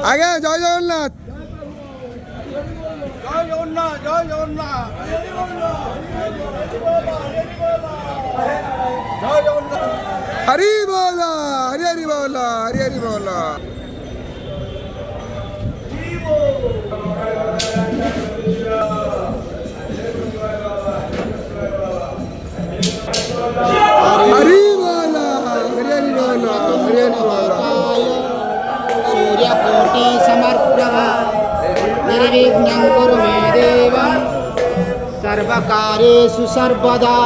আগে জয় জগন্নাথ। জয় জগন্নাথ, জয় জগন্নাথ, জয় জগন্নাথ। হরি বলা, হরি হরি বলা, হরি হরি বলা। हरी बोला, हरी हरी बोला, हरी हरी बोला। सूर्यकोटि समप्रभा निर्विघ्नं कुरु मे देव सर्वकार्येषु सर्वदा।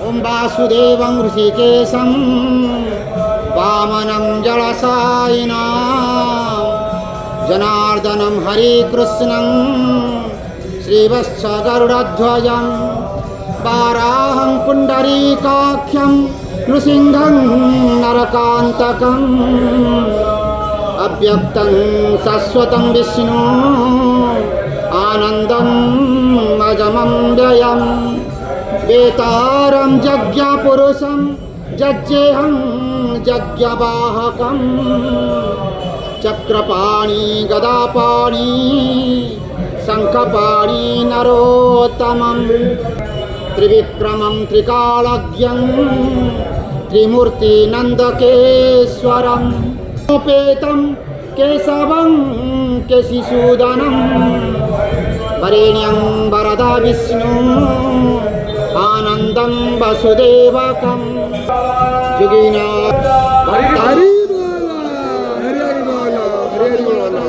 ओं वासुदेवं ऋषिकेशं वामनं जलसायिनां जनार्दनं हरिकृष्णं श्रीवत्स गरुडध्वजं वाराहं पुण्डरीकाख्यं नृसिंहं नरकान्तकम् अव्यक्तं शाश्वतं विष्णु आनन्दं अजमं व्ययं वेतारं यज्ञपुरुषं जज्जेहं यज्ञवाहकं चक्रपाणि गदापाणि शङ्खपाणि नरोत्तमं त्रिविक्रमं त्रिकालज्ञं त्रिमूर्तिनन्दकेश्वरम् उपेतं केशवं केशिसूदनं वरेण्यं वरदा विष्णु आनन्दं वसुदेवकं जुगिना हरी बोला, हरी हरी बोला, हरी हरी बोला।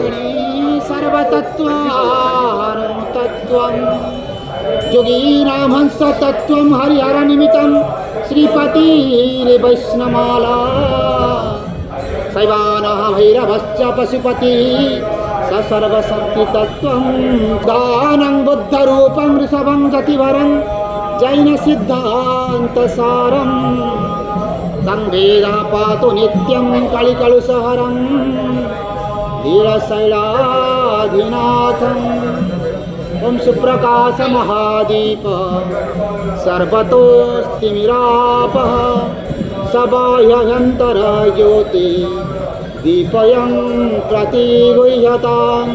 सर्वतत्त्वारं तत्त्वं योगीनामहंस तत्त्वं हरिहरनिमित्तं श्रीपतिर्वैष्णमाला शैवानः भैरवश्च पशुपतिः स सर्वशक्तितत्त्वं दानं बुद्धरूपं ऋषभं गतिवरं जैनसिद्धान्तसारं तं वेदः पातु नित्यं कलिकलुषहरं वीरशैलाधिनाथम् ॐ सुप्रकाशमहादीप सर्वतोऽस्तिमिरापः सबाह्यन्तरज्योति दीपयं प्रतिगुह्यताम्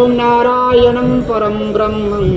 ॐ नारायणं परं ब्रह्मं